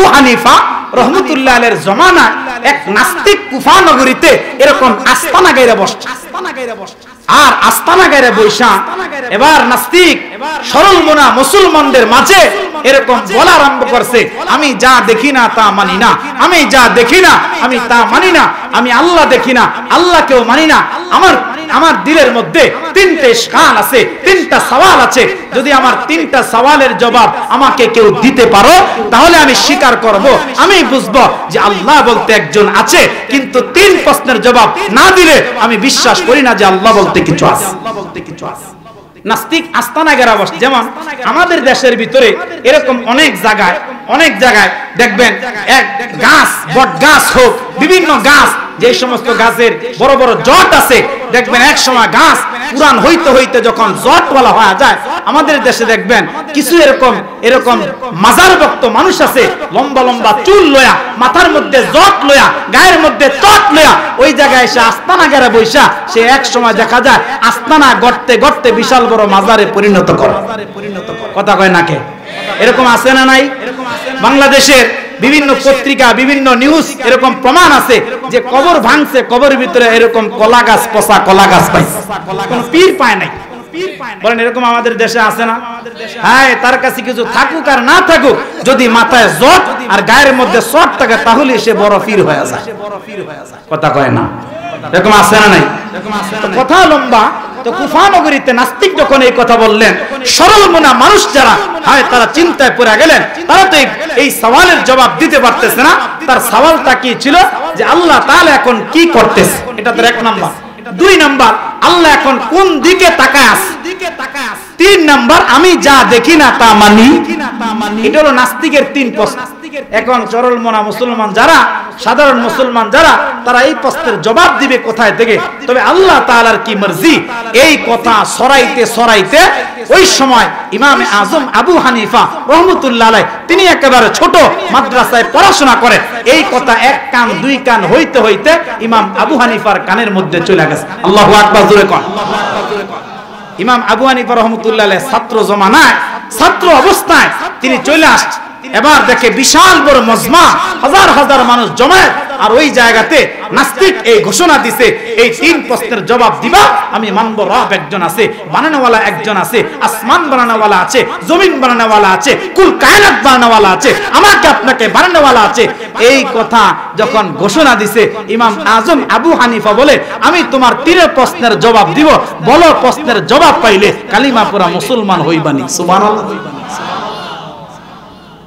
আবু হানিফা রহমতুল্লাহ আলাইহির জমানায় এক নাস্তিক কুফা নগরীতে এরকম আস্তানা গায়রা বসছে। আর আস্তানা গায়রা বৈশা এবার নাস্তিক সরল মনা মুসলমানদের মাঝে এরকম বলা আরম্ভ করছে, আমি যা দেখি না তা মানি না, আমি যা দেখি না আমি তা মানি না, আমি আল্লাহ দেখি না, আল্লাহকেও মানি না। আমার দিলের মধ্যে তিনটে ইশকাল আছে, তিনটা সওয়াল আছে। যদি আমার তিনটা সওয়ালের জবাব আমাকে কেউ দিতে পারো তাহলে আমি স্বীকার করব, আমি বুঝবো যে আল্লাহ বলতে একজন আছে। কিন্তু তিন প্রশ্নের জবাব না দিলে আমি বিশ্বাস করি না যে আল্লাহ বলতে কিছু আছে। নাস্তিক আস্তানা গেরা বসে। যেমন আমাদের দেশের ভিতরে এরকম অনেক জায়গায় দেখবেন এক গাছ, বট গাছ হোক, বিভিন্ন গাছ, যে সমস্ত গাছের বড় বড় জট আছে, দেখবেন এক সময় গাছ পুরান হইতে হইতে যখন জটওয়ালা হয়ে যায়, আমাদের দেশে দেখবেন কিছু এরকম মাজার ভক্ত মানুষ আছে, লম্বা লম্বা চুল লয়া, মাথার মধ্যে জট লয়া, গায়ের মধ্যে চট লয়া, ওই জায়গায় এসে আস্তানা গেরা বৈশা সে এক সময় দেখা যায় আস্তানা গড়তে গড়তে বিশাল বড় মাজারে পরিণত করে। কথা কয় নাকে? এরকম আছে না নাই? বাংলাদেশের বিভিন্ন পত্রিকা, বিভিন্ন নিউজ এরকম প্রমাণ আছে যে কবর ভাঙছে, কবরের ভিতরে এরকম কলা গাছ, পচা কলা গাছ পাইছে, কোনো পীর পায় নাই। বলেন এরকম আমাদের দেশে আছে না? হ্যাঁ, তার কাছে কিছু থাকুক আর না থাকুক, যদি মাথায় জট আর গায়ের মধ্যে চট থাকে তাহলে সে বড় পীর হয়ে যায়। কথা কয় না? এরকম আছে না নাই? কথা লম্বা। তো কুফা নগরীতে নাস্তিক যখন এই কথা বললেন, সরল মনা মানুষ যারা হয় তারা চিন্তায় পড়ে গেলেন। তারা তো এই সওয়ালের জবাব দিতে পারতেছে না। তার সওয়ালটা কি ছিল যে আল্লাহ তাআলা এখন কি করতেছে, এটা তো এক নাম্বার। দুই নাম্বার, আল্লাহ এখন কোন দিকে তাকায় আছে। তিন নাম্বার, আমি যা দেখি না তা মানি। এটা হলো নাস্তিকের তিন প্রশ্ন। এখন সরল মনা মুসলমান যারা, সাধারণ মুসলমান যারা, তারা এই প্রশ্নের জবাব দিবে কোথায় থেকে? তবে আল্লাহ তাআলার কি মর্জি, এই কথা সরাইতে সরাইতে ওই সময় ইমামে আজম আবু হানিফা রহমতুল্লাহ আলাইহি, তিনি একেবারে ছোট মাদ্রাসায় পড়াশোনা করে, এই কথা এক কান দুই কান হইতে হইতে ইমাম আবু হানিফার কানের মধ্যে চলে গেছে। আল্লাহু আকবার, জোরে কোন। ইমাম আবু হানিফা রহমতুল্লাহ আলাইহি ছাত্র জমানায়, ছাত্র অবস্থায় তিনি চলে আসছে। এবার দেখে বিশাল বড় মজমা, হাজার হাজার মানুষ জমায়েত, আর ওই জায়গাতে নাস্তিক এই ঘোষণা দিছে, এই তিন প্রশ্নের জবাব দিবা আমি মানব। রব একজন আছে, বানানোওয়ালা একজন আছে, আসমান বানানোওয়ালা আছে, জমিন বানানোওয়ালা আছে, কুল কায়নাত বানানোওয়ালা আছে, আমাকে আপনাকে বানানোওয়ালা আছে। এই কথা যখন ঘোষণা দিছে, ইমাম আজম আবু হানিফা বলে, আমি তোমার তিন প্রশ্নের জবাব দিব, বলো প্রশ্নের জবাব পাইলে কালিমা পড়া মুসলমান হইবানি। সুবহানাল্লাহ।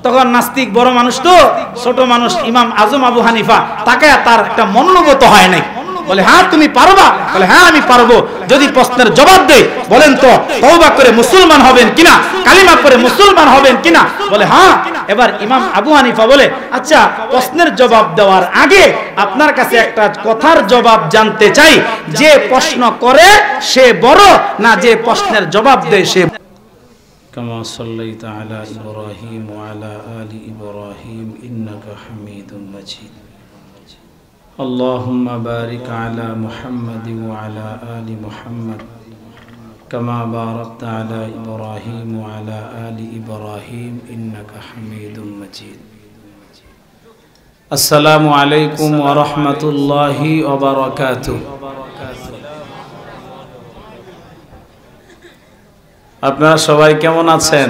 তখন নাস্তিক বড় মানুষ তো, ছোট মানুষ ইমাম আজম আবু হানিফা তাকে তার একটা মনোগত হয় নাই। বলে হ্যাঁ তুমি পারবা? বলে হ্যাঁ আমি পারবো। যদি প্রশ্নের জবাব দেয় বলেন তো তওবা করে মুসলমান হবেন কিনা, কালিমা পড়ে মুসলমান হবেন কিনা? বলে হ্যাঁ। এবার ইমাম আবু হানিফা বলে, আচ্ছা প্রশ্নের জবাব দেওয়ার আগে আপনার কাছে একটা কথার জবাব জানতে চাই, যে প্রশ্ন করে সে বড় না যে প্রশ্নের জবাব দেয় সে? كما صليت على إبراهيم وعلى آل إبراهيم إنك حميد مجيد اللهم بارك على محمد وعلى آل محمد كما باركت على إبراهيم وعلى آل إبراهيم إنك حميد مجيد السلام عليكم ورحمة الله وبركاته আপনারা সবাই কেমন আছেন?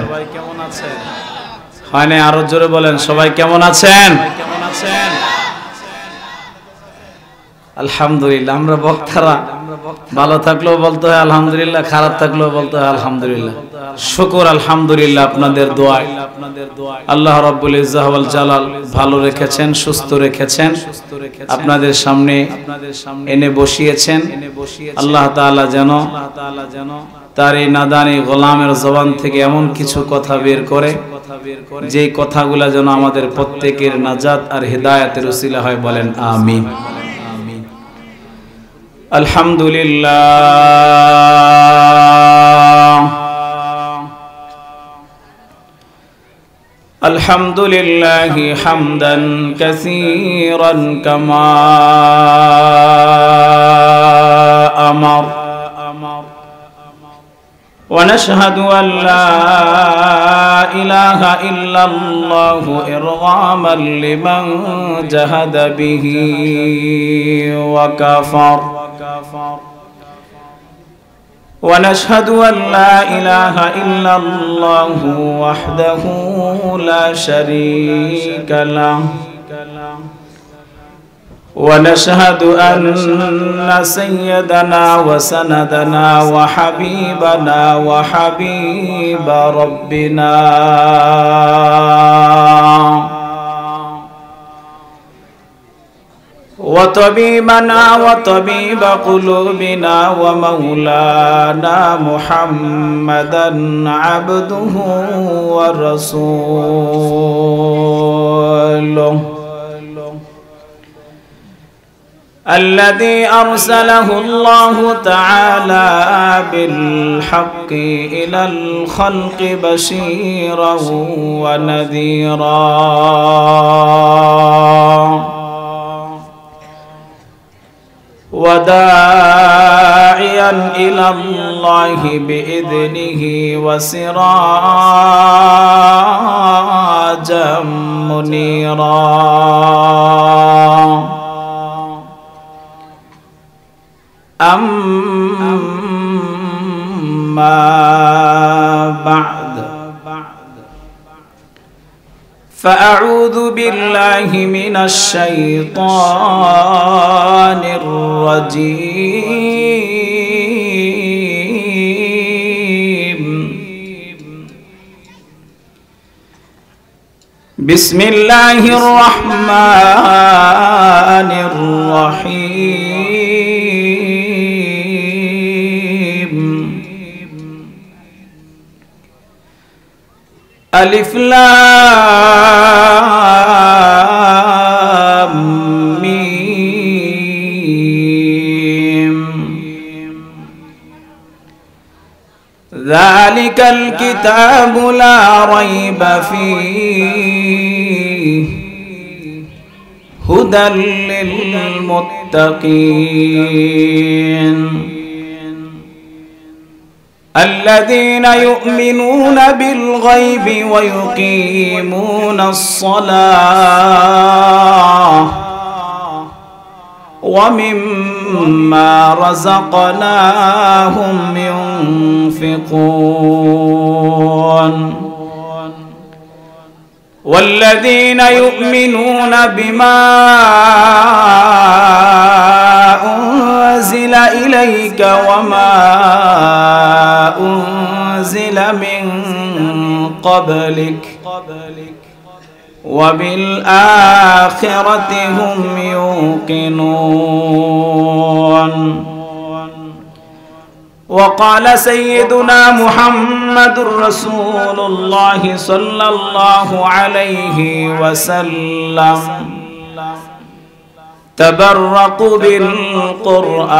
হয় না, আরো জোরে বলেন, সবাই কেমন আছেন? আলহামদুলিল্লাহ। আমরা বক্তারা ভালো থাকলেও বলতে হয় আলহামদুলিল্লাহ, খারাপ থাকলেও বলতে হয় আলহামদুলিল্লাহ। শুকর আলহামদুলিল্লাহ আপনাদের দোয়ায় আল্লাহ রাব্বুল ইজ্জাত ওয়াল জালাল ভালো রেখেছেন, সুস্থ রেখেছেন, আপনাদের সামনে এনে বসিয়েছেন। আল্লাহ তাআলা যেন তার এই নাদানি গোলামের জবান থেকে এমন কিছু কথা বের করে যে কথাগুলা যেন আমাদের প্রত্যেকের নাজাত আর হিদায়াতের উসিলা হয়। বলেন আমিন। আলহামদুলিল্লাহ আলহামদুলিল্লাহি হামদান কাসীরান কামা আমার ونشهد أن لا إله إلا الله إرغاما لمن جهد به وكفر ونشهد أن لا إله إلا الله وحده لا شريك له ونشهد أن سيدنا وسندنا وحبيبنا وحبيب ربنا وطبيبنا وطبيب قلوبنا ومولانا محمدا عبده ورسوله الذي أرسله الله تعالى بالحق إلى الخلق بشيرا ونذيرا وداعيا إلى الله بإذنه وسراجا منيرا أما بعد فأعوذ بالله من الشيطان الرجيم بسم الله الرحمن الرحيم ألف لام ميم ذلك الكتاب لا ريب فيه هدى للمتقين الذين يؤمنون بالغيب ويقيمون الصلاة ومما رزقناهم ينفقون والذين يؤمنون بما أنزل إليك وما أنزل من قبلك وبالآخرة هم يوقنون وقال سيدنا محمد رسول الله صلى الله عليه وسلم تبرقوا بالقرآن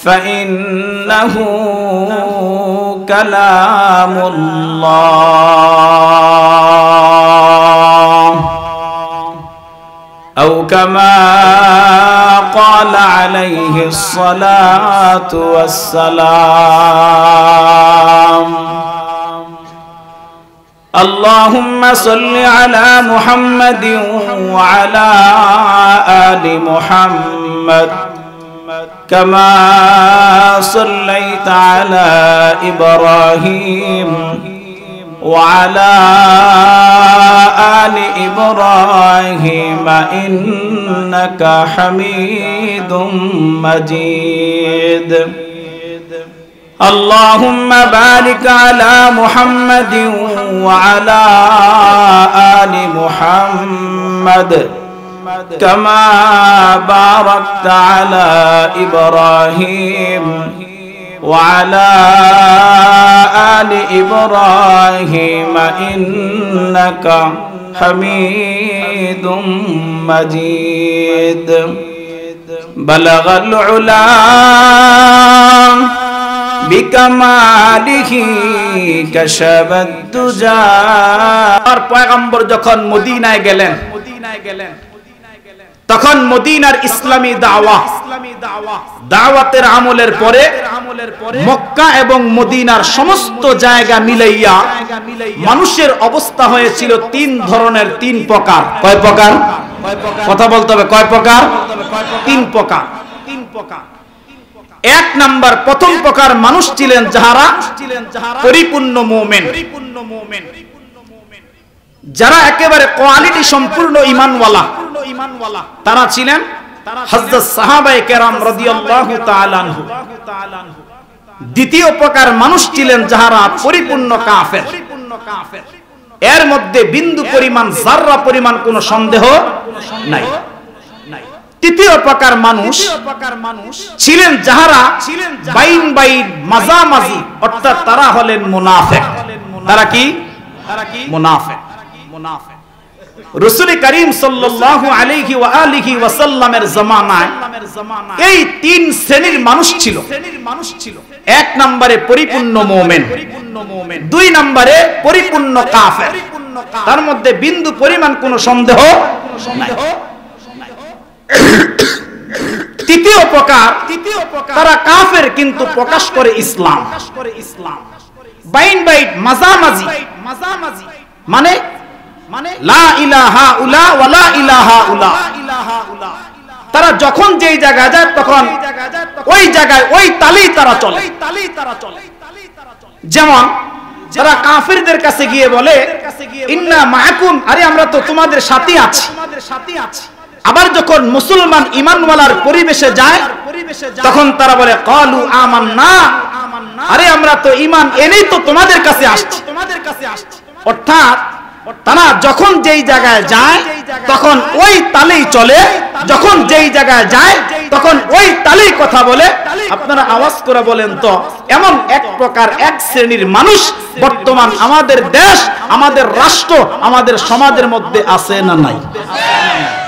فإنه كلام الله أو كما قال عليه الصلاة والسلام اللهم صل على محمد وعلى آل محمد كما صليت على إبراهيم وعلى آل إبراهيم إنك حميد مجيد اللهم بارك على محمد وعلى آل محمد كما باركت على إبراهيم وعلى آل إبراهيم إنك حميد مجيد بلغ العلا بكماله كشف الدجى। আর পয়গম্বর যখন মদিনায় গেলেন তখন মদিনার ইসলামী দাওয়াতের আমলের পরে মক্কা এবং মদিনার সমস্ত জায়গা মিলাইয়া মানুষের অবস্থা হয়েছিল তিন ধরনের, তিন প্রকার। কয় প্রকার? কথা বলতে হবে, কয় প্রকার? তিন প্রকার। এক নাম্বার, প্রথম প্রকার মানুষ ছিলেন যারা পরিপূর্ণ মুমিন, যারা একেবারে কোয়ালিটি সম্পূর্ণ ঈমানওয়ালা, তারা ছিলেন হযরত সাহাবায়ে কেরাম রাদিয়াল্লাহু তাআলা আনহু। দ্বিতীয় প্রকার মানুষ ছিলেন যারা পরিপূর্ণ কাফের, এর মধ্যে বিন্দু পরিমাণ, যাররা পরিমাণ কোনো সন্দেহ নাই। তৃতীয় প্রকার মানুষ ছিলেন যারা বাইন বাইন, মাঝামাঝি, অর্থাৎ তারা হলেন মুনাফিক। তারা কি? মুনাফিক। রাসূল করিম সাল্লাল্লাহু আলাইহি ওয়া আলিহি ওয়াসাল্লামের জামানায় এই তিন শ্রেণীর মানুষ ছিল। এক নম্বরে পরিপূর্ণ মুমিন, দুই নম্বরে পরিপূর্ণ কাফের, তার মধ্যে বিন্দু পরিমাণ কোনো সন্দেহ নাই। তৃতীয় প্রকার, তারা কাফের কিন্তু প্রকাশ করে ইসলাম। বাইন বাইন, মাঝামাঝি, মানে লা ইলাহা উলা ওয়া লা ইলাহা উলা। তারা যখন যেই জায়গায় যায় তখন ওই জায়গায় ওই তালেই তারা চলে। যেমন যারা কাফিরদের কাছে গিয়ে বলে ইন্না মাআকুম, আরে আমরা তো তোমাদের সাথে আছি। আবার যখন মুসলমান ঈমানওয়ালার পরিবেশে যায় তখন তারা বলে ক্বালু আমান্না, আরে আমরা তো ঈমান এনেই তো তোমাদের কাছে আসছি। অর্থাৎ তারা যখন যেই জায়গায় যায় তখন ওই তালেই চলে, যখন যেই জায়গায় যায় তখন ওই তালেই কথা বলে। আপনারা আওয়াজ করে বলেন তো, এমন এক প্রকার, এক শ্রেণীর মানুষ বর্তমান আমাদের দেশ, আমাদের রাষ্ট্র, আমাদের সমাজের মধ্যে আছে না নাই?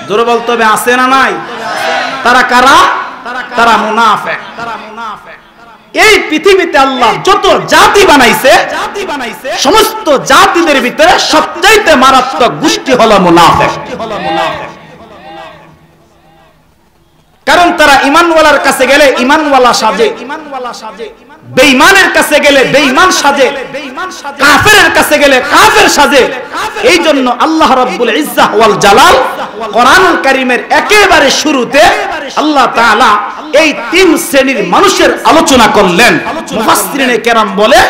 জোরে বলতে হবে, আছে না নাই? তারা কারা? তারা মুনাফিক। এই পৃথিবীতে আল্লাহ যত জাতি বানাইছে, সমস্ত জাতিদের ভিতরে সবচাইতে মারাত্মক গোষ্ঠী হলো মুনাফিক। কারণ তারা ঈমানওয়ালার কাছে গেলে ঈমানওয়ালা সাজে, বেঈমানের কাছে গেলে বেঈমান সাজে, কাফেরের কাছে গেলে কাফের সাজে। এই জন্য আল্লাহ রাব্বুল ইজ্জাহ ওয়াল জালাল কোরআনুল কারীমের একেবারে শুরুতে আল্লাহ তাআলা এই তিন শ্রেণীর মানুষের আলোচনা করলেন। মুফাসসিরিনে কেরাম বলে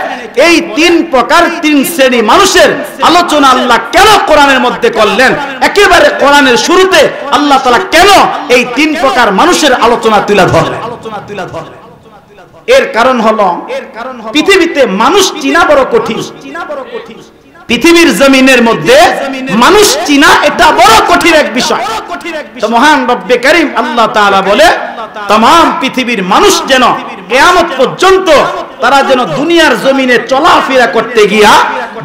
এই তিন প্রকার, তিন শ্রেণী মানুষের আলোচনা আল্লাহ কেন কোরআনের মধ্যে করলেন? একেবারে কোরআনের শুরুতে আল্লাহ তাআলা কেন এই তিন প্রকার মানুষের আলোচনা তুলে ধরলেন? এর কারণ হলো পৃথিবীতে মানুষ চিনা বড় কঠিন। পৃথিবীর জমিনের মধ্যে মানুষ চিনা এটা বড় কঠিন এক বিষয়। তো মহান রব্বে কারীম আল্লাহ তাআলা বলে तमाम পৃথিবীর মানুষ যেন কিয়ামত পর্যন্ত তারা যেন দুনিয়ার জমিনে চলাফেরা করতে গিয়া,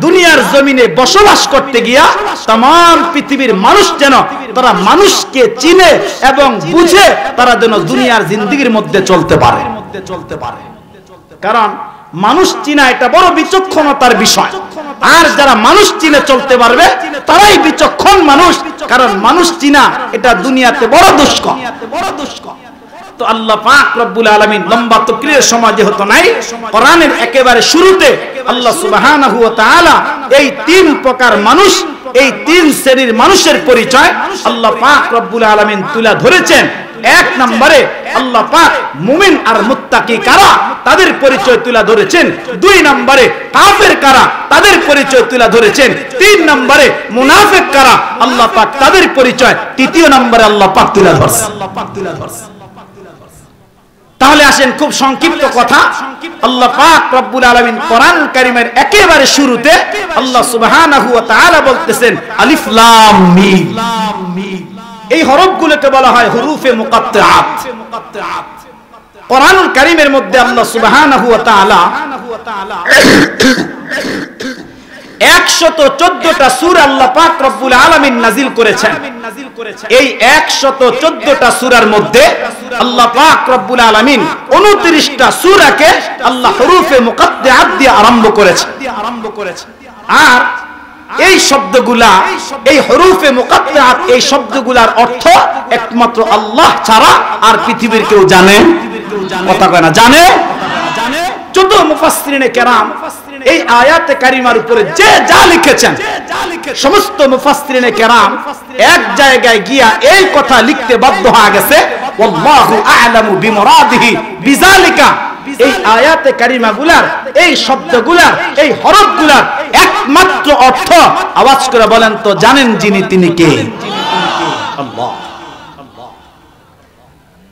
দুনিয়ার জমিনে বসবাস করতে গিয়া तमाम পৃথিবীর মানুষ যেন তারা মানুষকে চিনে এবং বুঝে, তারা যেন দুনিয়ার জিন্দেগির মধ্যে চলতে পারে। কারণ মানুষ চিনা এটা বড় বিচক্ষণতার বিষয়। আর যারা মানুষ চিনে চলতে পারবে তারাই বিচক্ষণ মানুষ। কারণ মানুষ চিনা এটা দুনিয়াতে বড় দুষ্কর। তো আল্লাহ পাক রব্বুল আলামিন লম্বা তাকরীরের সময় যেহেতু নাই, কোরআনের একেবারে শুরুতে আল্লাহ সুবহানাহু ওয়া তাআলা এই তিন প্রকার মানুষ, এই তিন শ্রেণীর মানুষের পরিচয় আল্লাহ পাক রব্বুল আলামিন তুলে ধরেছেন। এক নম্বরে আল্লাহ পাক মুমিন আর মুত্তাকি কারা তাদের পরিচয় তুলে ধরেছেন। দুই নম্বরে কাফের কারা তাদের পরিচয় তুলে ধরেছেন। তিন নম্বরে মুনাফিক কারা আল্লাহ পাক তাদের পরিচয় তৃতীয় নম্বরে আল্লাহ পাক তুলে ধরেছেন। তাহলে আসেন খুব সংক্ষিপ্ত কথা, আল্লাহ পাক রব্বুল আলামিন কোরআন কারীমের একেবারে শুরুতে আল্লাহ সুবহানাহু ওয়া তাআলা বলতেছেন আলিফ লাম মিম। এই হরফগুলোকে বলা হয় হুরুফে মুকাত্তাআত। কোরআনুল কারীমের মধ্যে আল্লাহ সুবহানাহু ওয়া তাআলা 114টা সূরা আল্লাহ পাক রব্বুল আলামিন নাযিল করেছেন। এই 114টা সূরার মধ্যে আল্লাহ পাক রব্বুল আলামিন 29টা সূরাকে আল্লাহ হুরুফে মুকাত্তাআত দিয়ে আরম্ভ করেছেন। আর এই শব্দগুলা, এই হরুফে মুকাত্তাআত, এই শব্দগুলার অর্থ একমাত্র আল্লাহ ছাড়া আর পৃথিবীর কেউ জানে? কথা কয় না, জানে? যত মুফাসসিরিনে কেরাম এই আয়াতে কারিমার উপরে যে যা লিখেছেন, সমস্ত মুফাসসিরিনে কেরাম এক জায়গায় গিয়া এই কথা লিখতে বাধ্য হয়ে গেছে, ওয়াল্লাহু আ'লামু বিমুরাদিহি বিযালিকা। এই আয়াতে কারিমাগুলার, এই শব্দগুলার, এই হরফগুলার একমাত্র অর্থ আওয়াজ করে বলেন তো জানেন যিনি, তিনি কে? আল্লাহ।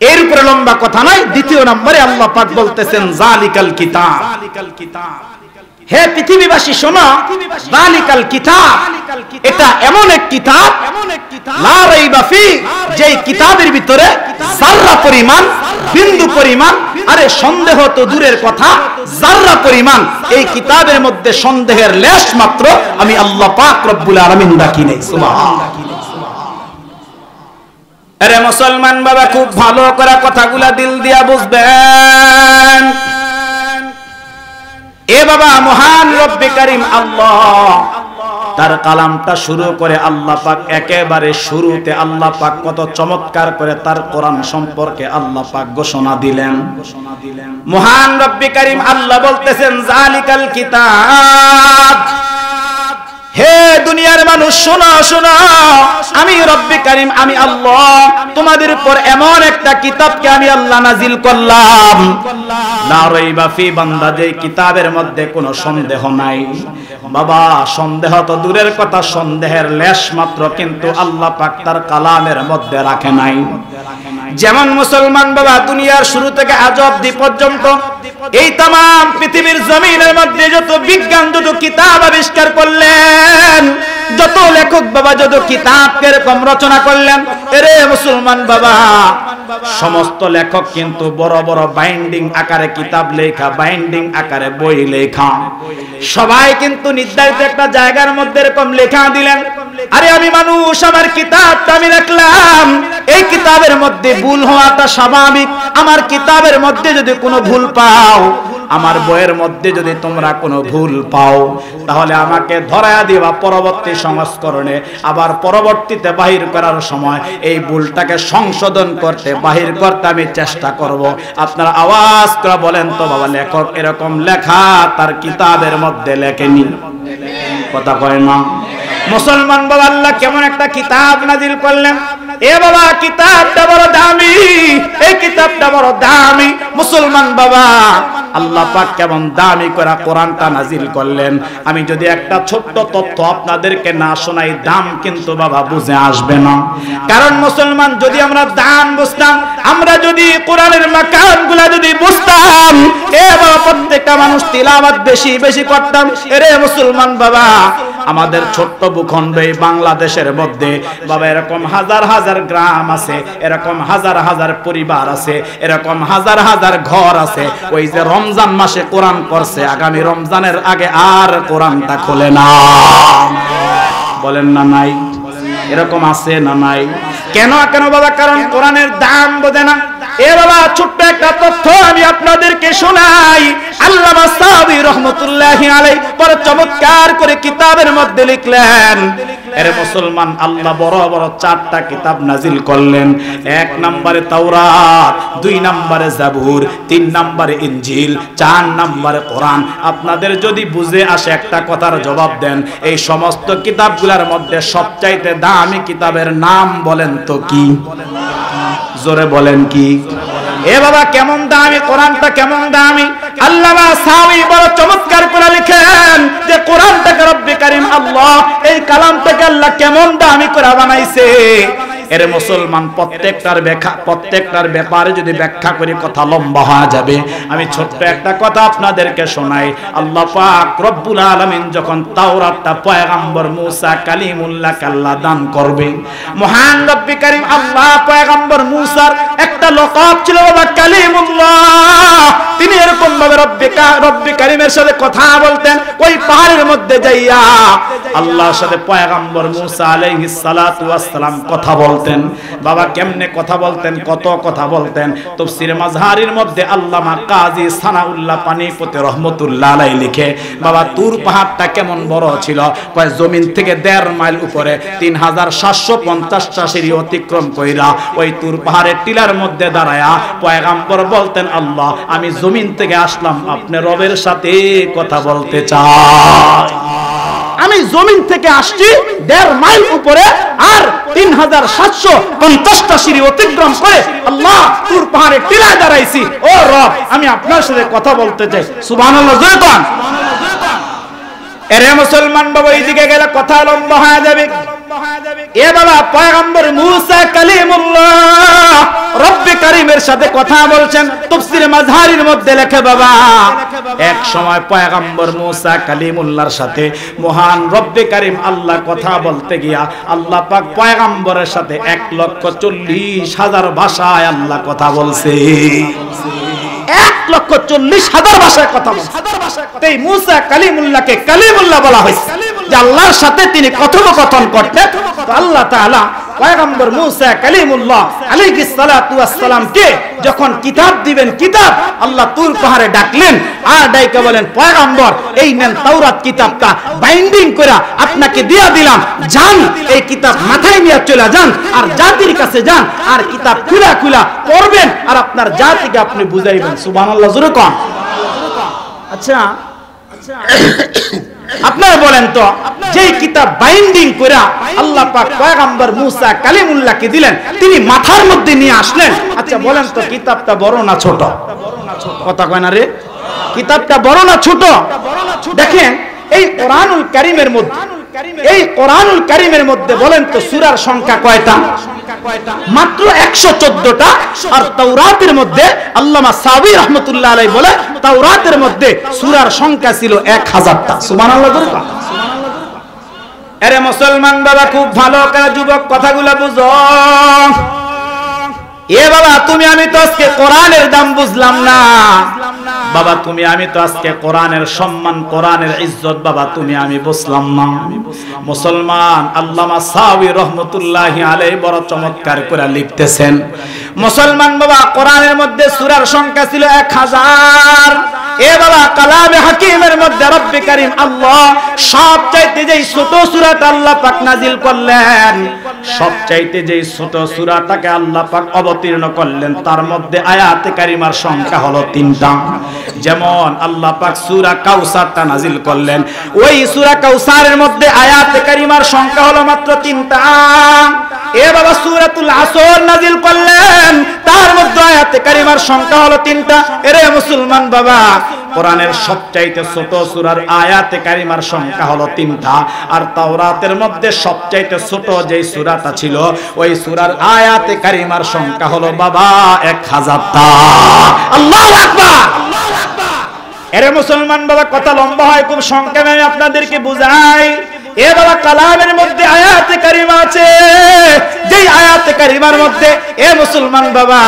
এর উপরে লম্বা কথা নাই। দ্বিতীয় নম্বরে আল্লাহ পাক বলতেছেন যালিকাল কিতাব। হে পৃথিবীবাসী শোনো, যালিকাল কিতাব, এটা এমন এক কিতাব, লা রাইবা ফি, যে কিতাবের ভিতরে যাররা পরিমাণ, বিন্দু পরিমাণ, আরে সন্দেহ তো দূরের কথা, যাররা পরিমাণ এই কিতাবের মধ্যে সন্দেহের লেশ মাত্র আমি আল্লাহ পাক রব্বুল আলামিন রাখি নাই। সুবহানাল্লাহ। আরে মুসলমান বাবা, খুব ভালো করে কথাগুলা দিল দিয়া বুঝবেন। এ বাবা, মহান রব্বে কারীম আল্লাহ তার কালামটা শুরু করে আল্লাহ পাক একেবারে শুরুতে আল্লাহ পাক কত চমৎকার করে তার কোরআন সম্পর্কে আল্লাহ পাক ঘোষণা দিলেন। মহান রব্বে কারীম আল্লাহ বলতেছেন যালিকাল কিতাব। হে দুনিয়ার মানুষ শোনো শোনো, আমি রব্বে কারীম, আমি আল্লাহ তোমাদের উপর এমন একটা কিতাবকে আমি আল্লাহ নাজিল করলাম, লা রাইবা ফি, বান্দা যে কিতাবের মধ্যে কোনো সন্দেহ নাই। বাবা, সন্দেহ তো দূরের কথা, সন্দেহের লেশ মাত্র কিন্তু আল্লাহ পাক তার কালামের মধ্যে রাখে নাই। যেমন মুসলমান বাবা, দুনিয়ার শুরু থেকে আজ অবধি পর্যন্ত এই তামাম পৃথিবীর জমিনের মধ্যে যত বিজ্ঞান, যত কিতাব আবিষ্কার করলেন, যত লেখক বাবা যত কিতাব এরকম রচনা করলেন, এরে মুসলমান বাবা, সমস্ত লেখক কিন্তু বড় বড় বাইন্ডিং আকারে কিতাব লেখা, বাইন্ডিং আকারে বই লেখা, সবাই কিন্তু নির্ধারিত একটা জায়গার মধ্যে এরকম লেখা দিলেন। আরে আমি মানুষ, আমার কিতাবটা আমি রাখলাম, এই কিতাবের মধ্যে ভুল হওয়াটা স্বাভাবিক। আমার কিতাবের মধ্যে যদি কোনো ভুল পাও, আমার বইয়ের মধ্যে যদি তোমরা কোনো ভুল পাও, তাহলে আমাকে ধরায়া দিবা পরবর্তী সংস্করণে, আবার পরবর্তীতে বাহির করার সময় এই ভুলটাকে সংশোধন করতে, বাহির করতে আমি চেষ্টা করব। আপনারা আওয়াজ করে বলেন তো বাবা, লেখক এরকম লেখা তার কিতাবের মধ্যে লেখেনি? কথা কয় না। মুসলমান বাবা, আল্লাহ কেমন একটা কিতাব নাজিল করলেন। এ বাবা, কিতাবটা বড় দামি, এই কিতাবটা বড় দামি। মুসলমান বাবা, আল্লাহ পাক কেমন দামি করে কোরআনটা নাজিল করলেন। আমি যদি একটা ছোট্ট তথ্য আপনাদেরকে না শোনাই, দাম কিন্তু বাবা বুঝে আসবে না। কারণ মুসলমান, যদি আমরা দাম বুঝতাম, আমরা যদি কোরআনের মাকামগুলা যদি বুঝতাম, এ বাবা প্রত্যেকটা মানুষ তিলাওয়াত বেশি বেশি করতাম। এরে মুসলমান বাবা, আমাদের ছোট্ট ভূখণ্ড এই বাংলাদেশের মধ্যে বাবা এরকম হাজার হাজার গ্রাম আছে, এরকম হাজার হাজার পরিবার আছে, এরকম হাজার হাজার ঘর আছে। ওই যে রমজান মাসে কোরআন পড়ছে, আগামী রমজানের আগে আর কোরআনটা খোলে না। বলেন না নাই? এরকম আছে না নাই? কেন কেন বাবা? কারণ কোরআনের দাম বোঝে না। এ বাবা, ছোট্ট একটা তথ্য আমি আপনাদেরকে শোনাই। আল্লামা সাহাবী রাহমাতুল্লাহি আলাইহি বড় চমৎকার করে কিতাবের মধ্যে লিখলেন। এর মুসলমান, আল্লাহ বড় বড় 4টা কিতাব নাজিল করলেন। 1 নম্বরে তাওরাত, 2 নম্বরে জাবুর, 3 নম্বরে ইনজিল, 4 নম্বরে কোরআন। আপনাদের যদি বুঝে আসে একটা কথার জবাব দেন, এই সমস্ত কিতাবগুলোর মধ্যে সবচাইতে দামি কিতাবের নাম বলেন তো কি? জোরে বলেন কি? এ বাবা, কেমন দামি কোরআনটা, কেমন দামি! আল্লামা সাহাবী বড় চমৎকার করে লিখেন যে কোরআনটাকে রব্বে কারীম আল্লাহ, এই কালামটাকে আল্লাহ কেমন দামি করে বানাইছে। এর মুসলমান, প্রত্যেকটার ব্যাপারে যদি ব্যাখ্যা করি কথা লম্বা হয়ে যাবে। আমি ছোট্ট একটা কথা আপনাদেরকে শোনাই। আল্লাহ পাক রব্বুল আলামিন যখন তাওরাতটা পয়গম্বর মুসা কালিমুল্লাহকে আল্লাহ দান করবে, মহান রব্বে কারীম আল্লাহ পয়গম্বর মুসার একটা লকাব ছিল বাবা, কালিমুল্লাহ, তিনি এরকম ভাবে রব্বে কারীমের সাথে কথা বলতেন। ওই পাহাড়ের মধ্যে যাইয়া আল্লাহর সাথে পয়গম্বর মুসা আলাইহিস সালাতু ওয়াস সালাম কথা বলতেন। বাবা কেমনে কথা বলতেন, কত কথা বলতেন। তাফসীর মাযহারির মধ্যে আল্লামা কাজী সানাউল্লাহ পানিপতি রহমাতুল্লাহ আলাইহি লিখে, বাবা তুর পাহাড়টা কেমন বড় ছিল, কয় জমিন থেকে 1.5 মাইল উপরে 3750টা সিঁড়ি অতিক্রম কইরা ওই তুর পাহাড়ের টিলার মধ্যে দাঁড়ায়া পয়গম্বর বলতেন, আল্লাহ আমি জমিন থেকে আসলাম আপনি রবের সাথে কথা বলতে চাই। আমি জমিন থেকে আসছি 1.5 মাইল উপরে, আর 3750টা সিঁড়ি অতিক্রম করে আল্লাহ তুর পাহাড়ের টিলায় দাঁড়াইছি। ও রব, আমি আপনার সাথে কথা বলতে চাই। সুবহানাল্লাহ, জোরে কোন। এরে মুসলমান বাবা, এইদিকে গেলে কথা লম্বা হয়ে যাবে। এ বাবা পয়গম্বর মুসা কালিমুল্লাহ রব্বে কারীমের সাথে কথা বলছেন। তাফসীরে মাযহারির মধ্যে লেখে বাবা, এক সময় পয়গম্বর মুসা কালিমুল্লাহর সাথে মহান রব্বে কারীম আল্লাহ কথা বলতে গিয়া আল্লাহ পাক পয়গম্বরের সাথে 1,40,000 ভাষায় আল্লাহ কথা বলছে। 1,40,000 ভাষায় কথা বলছে। এই মুসা কালিমুল্লাহকে কালিমুল্লাহ বলা হয়েছে, যে আল্লাহর সাথে তিনি কথোপকথন করতেন। তো আল্লাহ তাআলা পয়গম্বর মুসা কালিমুল্লাহ আলাইহিস সালাতু ওয়াস সালামকে যখন কিতাব দিবেন, কিতাব আল্লাহ তুর পাহাড়ে ডাকলেন, আর ডাইকা বলেন, পয়গম্বর এই নেন তাওরাত কিতাবটা, বাইন্ডিং করে আপনাকে দিয়া দিলাম, যান এই কিতাব মাথায় নিয়ে চলে যান, আর জাতির কাছে যান, আর কিতাব খুলা খুলা পড়বেন, আর আপনার জাতিকে আপনি বুঝাইবেন। সুবহানাল্লাহ, জোরে কোন। আচ্ছা আপনারা বলেন তো, যেই কিতাব বাইন্ডিং করে আল্লাহ পাক পয়গম্বর মুসা কালিমুল্লাহকে দিলেন, তিনি মাথার মধ্যে নিয়ে আসলেন। আচ্ছা বলেন তো, কিতাবটা বড় না ছোট? কথা কয় না রে, কিতাবটা বড় না ছোট? দেখেন এই কোরআনুল কারীমের মধ্যে, এই কোরআনুল কারীমের মধ্যে বলেন তো সূরার সংখ্যা কয়টা? মাত্র 114টা। আর তাওরাতের মধ্যে আল্লামা সাবি রাহমাতুল্লাহ আলাইহি বলে, তাওরাতের মধ্যে সূরার সংখ্যা ছিল 1000টা। সুবহানাল্লাহ। আরে মুসলমান বাবা, খুব ভালো করে যুবক কথাগুলো বুঝো। এ বাবা তুমি আমি তো আজকে কোরআনের দাম বুঝলাম না। বাবা তুমি আমি তো আজকে কোরআনের সম্মান, কোরআনের ইজ্জত বাবা তুমি আমি বুঝলাম না। মুসলমান আল্লামা সাবি রহমাতুল্লাহি আলাইহি বড় চমৎকার করে লিখতেছেন, মুসলমান বাবা কোরআনের মধ্যে সূরার সংখ্যা ছিল 1000। এ বাবা কালামে হাকিমের মধ্যে রব্বে কারীম আল্লাহ সবচাইতে যেই ছোট সূরাটা আল্লাহ পাক নাজিল করলেন, সবচাইতে যেই ছোট সূরাটাকে আল্লাহ পাক অবতীর্ণ করলেন, তার মধ্যে আয়াতে কারিমার সংখ্যা হলো 3টা। যেমন আল্লাহ পাক সূরা কাউসারটা নাজিল করলেন, ওই সূরা কাউসারের মধ্যে আয়াতে কারিমার সংখ্যা হলো মাত্র 3টা। এ বাবা সূরাতুল আসর নাজিল করলেন, তার মধ্যে আয়াতে কারিমার সংখ্যা হলো 3টা। এরে মুসলমান বাবা, কোরআনের সবচাইতে ছোট সূরার আয়াতে কারিমার সংখ্যা হলো 3টা। আর তাওরাতের মধ্যে সবচাইতে ছোট যেই সূরাটা ছিল, ওই সূরার আয়াতে কারিমার সংখ্যা হলো বাবা 1000টা। আল্লাহু আকবার। এরে মুসলমান বাবা, কথা লম্বা হয়, খুব সংক্ষেপে আমি আপনাদেরকে বুঝাই। এ বাবা কালামের মধ্যে আয়াতে কারিমা আছে, যেই আয়াতে কারিমার মধ্যে এ মুসলমান বাবা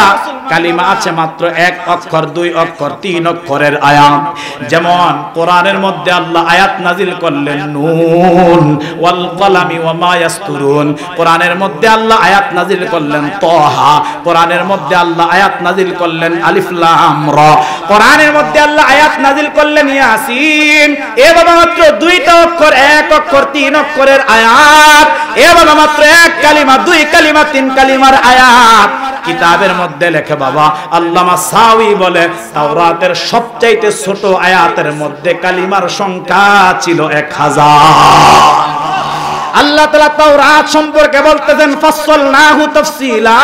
কালিমা আছে মাত্র 1 অক্ষর, 2 অক্ষর, 3 অক্ষরের আয়াত। যেমন কোরআনের মধ্যে আল্লাহ আয়াত নাজিল করলেন নুন ওয়াল কলামি ওয়া মা ইয়াসতুরুন। কোরআনের মধ্যে আল্লাহ আয়াত নাজিল করলেন তাহা। কোরআনের মধ্যে আল্লাহ আয়াত নাজিল করলেন আলিফ লাম রা। কোরআনের মধ্যে আল্লাহ আয়াত নাজিল করলেন ইয়াসিন। এ বাবা মাত্র 2টা অক্ষর, 1 অক্ষর, 3 অক্ষরের আয়াত। এ বাবা মাত্র 1 কালিমা, 2 কালিমা, 3 কালিমার আয়াত। কিতাবের মধ্যে লেখে বাবা আল্লামা সাউই বলে, তাওরাতের সবচাইতে ছোট আয়াতের মধ্যে কালিমার সংখ্যা ছিল 1000। আল্লাহ তাআলা তাওরাত সম্পর্কে বলতেছেন ফাসসালনাহু তাফসীলা,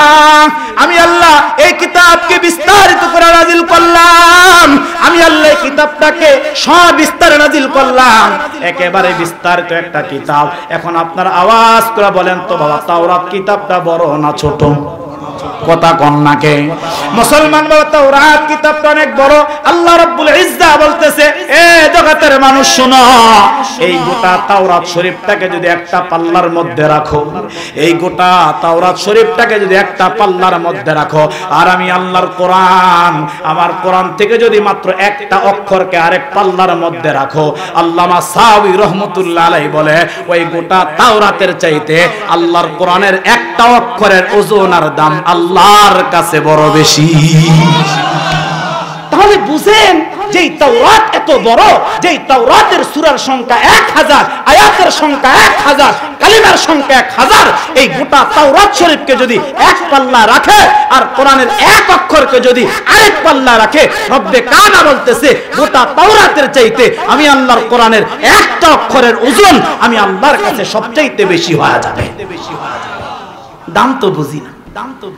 আমি আল্লাহ এই কিতাবকে বিস্তারিত করে নাজিল করলাম। আমি আল্লাহ এই কিতাবটাকে সবিস্তারে নাজিল করলাম, একেবারে বিস্তারিত একটা কিতাব। এখন আপনারা আওয়াজ করে বলেন তো বাবা, তাওরাত কিতাবটা বড় না ছোট? কথা কন্যাকে মুসলমান বাবা তাওরাত কিতাবটা অনেক বড়। আল্লাহ রাব্বুল ইজ্জত বলতেছে, এ জগতের মানুষ শোনো, এই গোটা তাওরাত শরীফটাকে যদি একটা পাল্লার মধ্যে রাখো, এই গোটা তাওরাত শরীফটাকে যদি একটা পাল্লার মধ্যে রাখো, আর আমি আল্লাহর কোরআন, আমার কোরআন থেকে যদি মাত্র একটা অক্ষরকে আরেক পাল্লার মধ্যে রাখো, আল্লামা সাউই রহমাতুল্লাহ আলাইহি বলে ওই গোটা তাওরাতের চাইতে আল্লাহর কোরআনের একটা অক্ষরের ওজন আর দাম আল্লাহর কাছে বড় বেশি। তাহলে বুঝেন যে তাওরাত এত বড়, যে তাওরাতের সূরার সংখ্যা 1000, আয়াতের সংখ্যা 1000, কালিমার সংখ্যা 1000। এই গোটা তাওরাত শরীফকে যদি এক পাল্লা রাখে আর কোরআনের এক অক্ষরকে যদি আরেক পাল্লা রাখে, রব্বে কানা বলতেছে গোটা তাওরাতের চাইতে আমি আল্লাহর কোরআনের একটা অক্ষরের ওজন আমি আল্লাহর কাছে সবচাইতে বেশি হয়ে যাবে। দাম তো বুঝি না,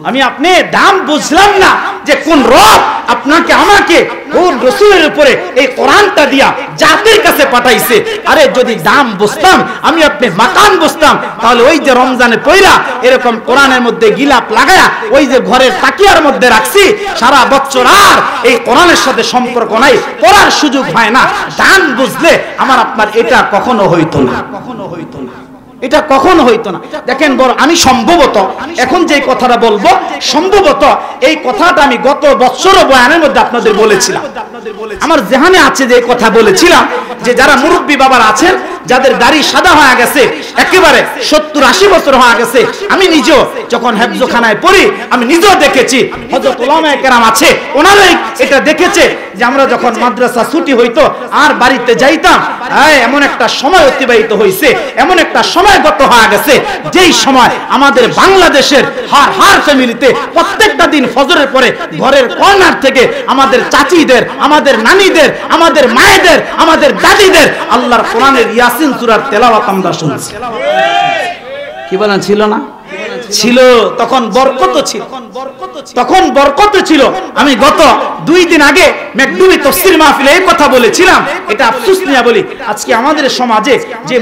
আমি আপনি দাম বুঝলাম না যে কোন রব আপনাকে আমাকে কোন রাসূলের উপরে এই কোরআনটা দিয়া জাতির কাছে পাঠাইছে। আরে যদি দাম বুঝতাম, আমি আপনি মাকান বুঝতাম, তাহলে ওই যে রমজানে পয়রা এরকম কোরআনের মধ্যে গিলাপ লাগায়া ওই যে ঘরের তাকিয়ার মধ্যে রাখছি, সারা বছর আর এই কোরআনের সাথে সম্পর্ক নাই, পড়ার সুযোগ হয় না। দাম বুঝলে আমার আপনার এটা কখনো হইতো না, কখনো হইতো না, এটা কখনো হইতো না। দেখেন বড়, আমি সম্ভবত এখন যে কথাটা বলবো, সম্ভবত এই কথাটা আমি গত বছর বয়ানের মধ্যে আপনাদের বলেছিলাম। আমার জেহানে আছে যে কথা বলেছিলাম যে যারা মুরব্বী বাবার আছেন, যাদের দাড়ি সাদা হয়ে গেছে, একেবারে 70-80 বছর হয়ে গেছে, আমি নিজেও যখন হেফজখানায় পড়ি আমি নিজেও দেখেছি, হযরত উলামায়ে কেরাম আছে ওনারাই এটা দেখেছে যে আমরা যখন মাদ্রাসা ছুটি হইতো আর বাড়িতে যাইতাম, এমন একটা সময় অতিবাহিত হয়েছে, এমন একটা সময় গত হয়ে গেছে যেই সময় আমাদের বাংলাদেশের হার ফ্যামিলিতে প্রত্যেকটা দিন ফজরের পরে ঘরের কর্নার থেকে আমাদের চাচিদের, আমাদের নানিদের, আমাদের মায়েদের, আমাদের দাদিদের আল্লাহর কোরআনের ইয়াসিন সূরার তেলাওয়াত আমরা শুনছি। কি বলেন ছিল না? ছিল। তখন বরকত ছিল, তখন বরকত ছিল। আমি গত 2 দিন আগে মেকদুমি তাফসীর মাহফিলে এই কথা বলেছিলাম। এটা আফসোস নিয়ে বলি, আজকে আমাদের সমাজে যে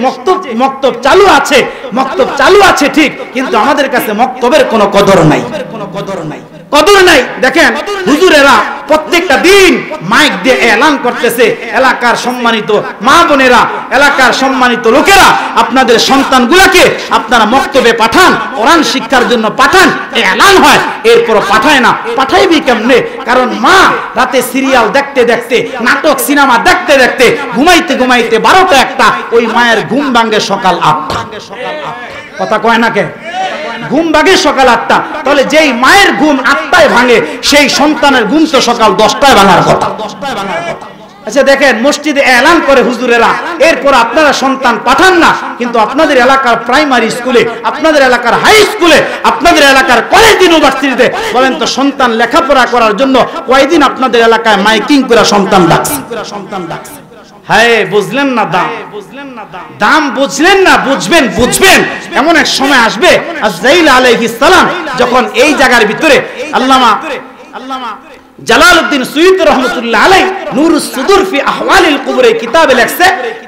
মক্তব চালু আছে, মক্তব চালু আছে ঠিক, কিন্তু আমাদের কাছে মক্তবের কোনো কদর নাই, কোনো কদর নাই, কদর নাই। দেখেন হুজুরেরা প্রত্যেকটা দিন মাইক দিয়ে এলান করতেছে, এলাকার সম্মানিত মা বোনেরা, এলাকার সম্মানিত লোকেরা, আপনাদের সন্তানগুলোকে আপনারা মক্তবে পাঠান, কোরআন শিক্ষার জন্য পাঠান, এলান হয়। এরপর পাঠায় না, পাঠাইবি কেমনে? কারণ মা রাতে সিরিয়াল দেখতে দেখতে, নাটক সিনেমা দেখতে দেখতে, ঘুমাইতে ঘুমাইতে 12টা 1টা, ওই মায়ের ঘুম ভাঙে সকাল 8টা। কথা কয় না কে? ঘুম ভাঙে সকাল 8টা। তাহলে যেই মায়ের ঘুম 8টায় ভাঙে, সেই সন্তানের ঘুম তো সকাল 10টায় ভাঙার কথা। আচ্ছা দেখেন, মসজিদে এলান করে হুজুরেরা, এরপর আপনারা সন্তান পাঠান না, কিন্তু আপনাদের এলাকার প্রাইমারি স্কুলে, আপনাদের এলাকার হাই স্কুলে, আপনাদের এলাকার কলেজ ইউনিভার্সিটিতে বলেন তো সন্তান লেখাপড়া করার জন্য কয়দিন আপনাদের এলাকায় মাইকিং করে সন্তান ডাকছে? হ্যাঁ, বুঝলেন না দাম, দাম বুঝলেন না, বুঝবেন, বুঝবেন। এমন এক সময় আসবে আজরাইল আলাইহিস সালাম যখন এই জায়গার ভিতরে আল্লামা জালালউদ্দিন সুয়ুতী রাহমাতুল্লাহ আলাইহি নূরুস সুদুর ফি আহওয়ালিল কুবুর এই কিতাবে লেখছে,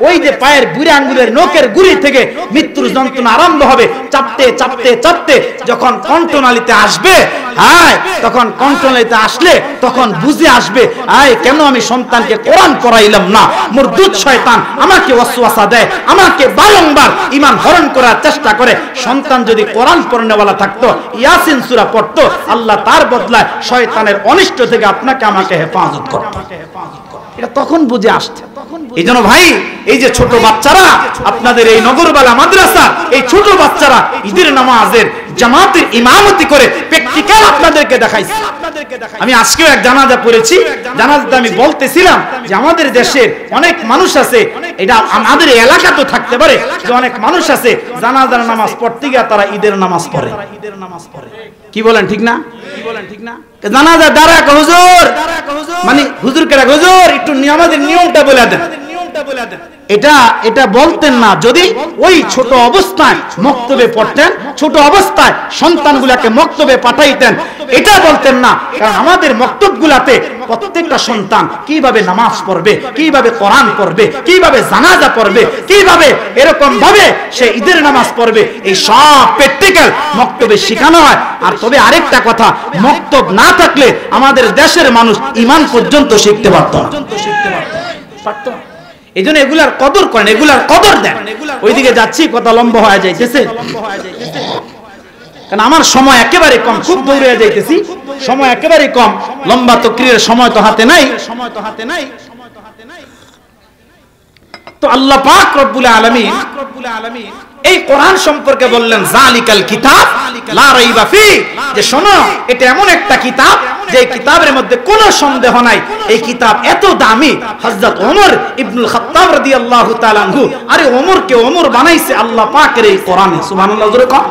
ওই যে পায়ের বুড়ি আঙ্গুলের নখের গুড়ি থেকে মৃত্যুর যন্ত্রণা আরম্ভ হবে, চাপতে চাপতে চাপতে যখন কণ্ঠনালীতে আসবে, তখন কণ্ঠনালীতে আসলে তখন বুঝে আসবে, কেন আমি সন্তানকে কোরআন পড়াইলাম না। মুরদুদ শয়তান আমাকে ওয়াসওয়াসা দেয়, আমাকে বারংবার ঈমান হরণ করার চেষ্টা করে। সন্তান যদি কোরআন পড়নেওয়ালা থাকতো, ইয়াসিন সূরা পড়তো, আল্লাহ তার বদলায় শয়তানের অনিষ্ট থেকে আপনাকে আমাকে হেফাজত করতো। এটা তখন বুঝে আসছে। এই জন্য ভাই, এই যে ছোট বাচ্চারা আপনাদের এই নগরবালা মাদ্রাসা, এই ছোট বাচ্চারা ঈদের নামাজের জামাতের ইমামতি করে প্র্যাকটিক্যাল আপনাদেরকে দেখাইছে। আমি আজকেও এক জানাজা পড়েছি, জানাজাতে আমি বলতেছিলাম যে আমাদের দেশের অনেক মানুষ আছে, এটা আমাদের এলাকা তো থাকতে পারে, যে অনেক মানুষ আছে জানাজার নামাজ পড়তে গিয়ে তারা ঈদের নামাজ পড়ে। কি বলেন ঠিক না? কি বলেন ঠিক না? জানাজা দাঁড়া হুজুর, মানে হুজুর কেরা, হুজুর একটু আমাদের নিয়মটা বলে দেন। এটা বলতেন না যদি ওই ছোট অবস্থায় মক্তবে পড়তেন, ছোট অবস্থায় সন্তানগুলাকে মক্তবে পাঠাইতেন, এটা বলতেন না। কারণ আমাদের মক্তবগুলাতে প্রত্যেকটা সন্তান কিভাবে নামাজ পড়বে, কিভাবে কোরআন পড়বে, কিভাবে জানাজা পড়বে, কিভাবে এরকম ভাবে সে ঈদের নামাজ পড়বে, এই সব প্র্যাকটিক্যাল মক্তবে শেখানো হয়। আর তবে আরেকটা কথা, মক্তব না থাকলে আমাদের দেশের মানুষ ঈমান পর্যন্ত শিখতে পারত না। এই জন্য এগুলার কদর করেন, এগুলার কদর দেন। ওইদিকে যাচ্ছি, কথা লম্বা হয়ে যাইতেছে, কারণ আমার সময় একেবারে কম, খুব দৌড়ে যাইতেছি, সময় একেবারে কম, লম্বা তকরীরের সময় তো হাতে নাই। তো আল্লাহ পাক রব্বুল আলামিন এই কোরআন সম্পর্কে বললেন যালিকাল কিতাব লা রাইবা ফি, যে শোনো এটা এমন একটা কিতাব যে কিতাবের মধ্যে কোনো সন্দেহ নাই। এই কিতাব এত দামি, হযরত ওমর ইবনুল খাত্তাব রাদিয়াল্লাহু তাআলা আনহু, আরে ওমরকে ওমর বানাইছে আল্লাহ পাকের এই কোরআনে। সুবহানাল্লাহ জোরে কও।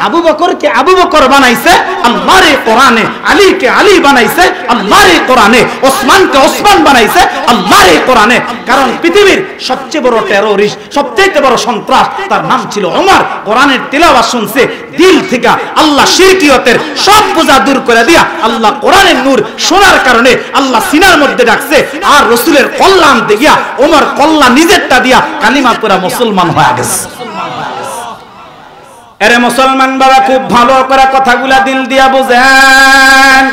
আবু বকরকে আবু বকর বানাইছে আল্লাহর এই কোরআনে, আলীকে আলী বানাইছে আল্লাহর এই কোরআনে, ওসমানকে ওসমান বানাইছে আল্লাহর এই কোরআনে। কারণ পৃথিবীর সবচেয়ে বড় টেররিস্ট, সবচেয়ে বড় সন্ত্রাস, তার নাম ছিল ওমর। কোরআনের তিলাওয়াত শুনছে দিল থেকে, আল্লাহ শিরকিয়তের সব বোঝা দূর করে দিয়া আল্লাহ কোরআনের নূর শোনার কারণে আল্লাহ সিনার মধ্যে রাখছে। আর রাসূলের কল্যাণ দেখিয়া ওমর কল্যাণ নিজেরটা দিয়া কালিমা পড়া মুসলমান হয়ে গেছে। আরে মুসলমান বাবা, খুব ভালো করে কথাগুলা দিল দিয়া বুঝেন।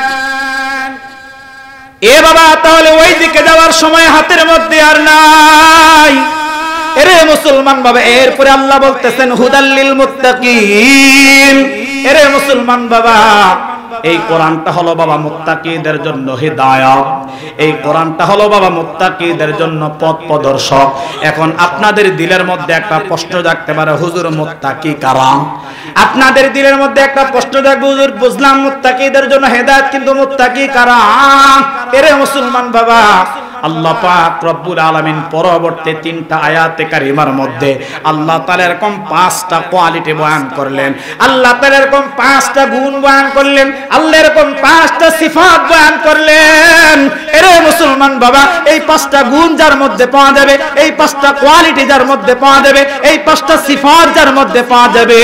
এ বাবা, তাহলে ওই দিকে যাওয়ার সময় হাতের মধ্যে আর নাই। এরে মুসলমান বাবা, এরপরে আল্লাহ বলতেছেন হুদাল্লিল মুত্তাকিন। এরে মুসলমান বাবা, এই কোরআনটা হলো বাবা মুত্তাকিদের জন্য হিদায়াত, এই কোরআনটা হলো বাবা মুত্তাকিদের জন্য পথ প্রদর্শক। এখন আপনাদের দিলের মধ্যে একটা প্রশ্ন জাগতে পারে, হুজুর মুত্তাকি কারা? আপনাদের দিলের মধ্যে একটা প্রশ্ন জাগবে, হুজুর বুঝলাম মুত্তাকিদের জন্য হিদায়াত, কিন্তু মুত্তাকি কারা? এরে মুসলমান বাবা, আল্লাহ পাক রব্বুল আলামিন পরবর্তী 3টা আয়াতে কারিমার মধ্যে আল্লাহ তাআলা এরকম 5টা কোয়ালিটি বয়ান করলেন, আল্লাহ তাআলা এরকম 5টা গুণ বয়ান করলেন, আল্লাহ এরকম 5টা সিফাত বয়ান করলেন। এরে মুসলমান বাবা, এই 5টা গুণ যার মধ্যে পাওয়া যাবে, এই 5টা কোয়ালিটি যার মধ্যে পাওয়া যাবে, এই 5টা সিফাত যার মধ্যে পাওয়া যাবে,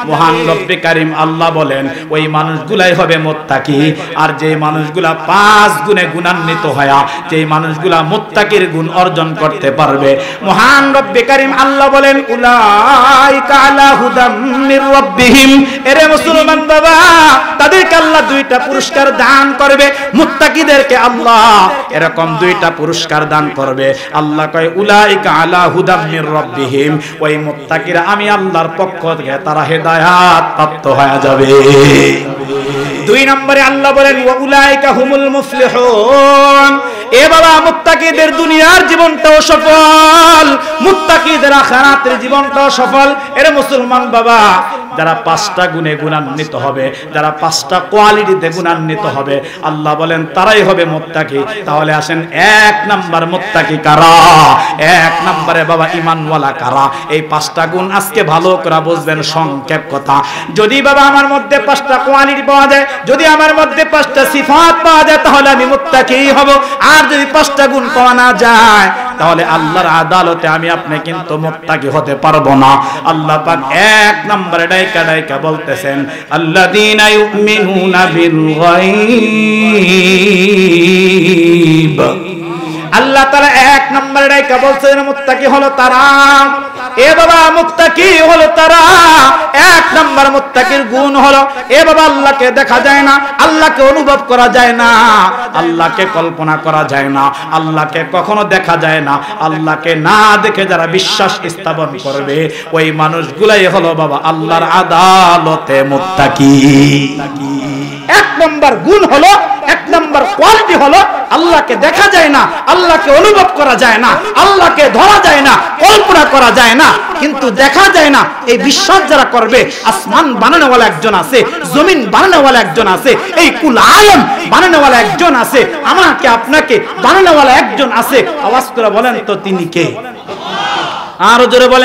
মহান রব্বে কারীম আল্লাহ বলেন ওই মানুষগুলাই হবে মুত্তাকি। আর যে মানুষগুলা 5 গুণে গুণান্বিত হয়া, যে মানুষগুলা মুত্তাকির গুণ অর্জন করতে পারবে, মহান রব্বে কারীম আল্লাহ বলেন উলাইকা আলা হুদাম মির রাব্বিহিম। এরে মুসলমান বাবা, তাদেরকে আল্লাহ 2টা পুরস্কার দান করবে। মুত্তাকিদেরকে আল্লাহ এরকম 2টা পুরস্কার দান করবে। আল্লাহ কয় উলাইকা আলা হুদাম মির রাব্বিহিম, ওই মুত্তাকিরা আমি আল্লাহর পক্ষ থেকে তারা হেদায়েত প্রাপ্ত হয়ে যাবে। 2 নম্বরে আল্লাহ বলেন ওয়া উলাইকা হুমুল মুফলিহুন। এ বাবা, মুত্তাকিদের দুনিয়ার জীবনটাও সফল, মুত্তাকিদের আখিরাতের জীবনটাও সফল। এর মুসলমান বাবা, যারা 5টা গুণে গুণান্বিত হবে, যারা 5টা কোয়ালিটিতে গুণান্বিত হবে, আল্লাহ বলেন তারাই হবে মুত্তাকি। তাহলে আসেন 1 নাম্বার মুত্তাকি কারা? 1 নম্বরে বাবা ঈমানওয়ালা কারা? এই 5টা গুণ আজকে ভালো করে বুঝবেন, সংক্ষেপ কথা। যদি বাবা আমার মধ্যে 5টা কোয়ালিটি পাওয়া যায়, যদি আমার মধ্যে 5টা সিফাত পাওয়া যায়, তাহলে আমি মুত্তাকি হব। আর যদি 5টা গুণ পাওয়া না যায়, তাহলে আল্লাহর আদালতে আমি আপনি কিন্তু মুত্তাকি হতে পারবো না। আল্লাহ পাক 1 নম্বরে ডাইকা ডাইকা বলতেছেন আল্লাযীনা ইউমিনুনা বিল গায়ব। আল্লাহ তাআলা 1 নম্বরে ডাইকা বলছেন মুত্তাকি হলো তারা। এ বাবা, মুত্তাকি হলো তারা। 1 নম্বর মুত্তাকির গুণ হলো, এ বাবা আল্লাহকে দেখা যায় না, আল্লাহকে অনুভব করা যায় না, আল্লাহকে কল্পনা করা যায় না, আল্লাহকে কখনো দেখা যায় না। আল্লাহকে না দেখে যারা বিশ্বাস স্থাপন করবে, ওই মানুষগুলাই হলো বাবা আল্লাহর আদালতে মুত্তাকি। 1 নম্বর গুণ হলো, 1 নম্বর কোয়ালিটি হলো, আল্লাহকে দেখা যায় না, আল্লাহকে অনুভব করা যায় না, আল্লাহকে ধরা যায় না, কল্পনা করা যায় না, কিন্তু দেখা যায় না। এই বিশ্বাস যারা করবে, আসমান বানানোওয়ালা একজন আছে, জমিন বানানোওয়ালা একজন আছে, এই কুল আলম বানানোওয়ালা একজন আছে, আমাকে আপনাকে বানানোওয়ালা একজন আছে। আওয়াজ করে বলেন তো তিনি কে? আরো জোরে বলেন।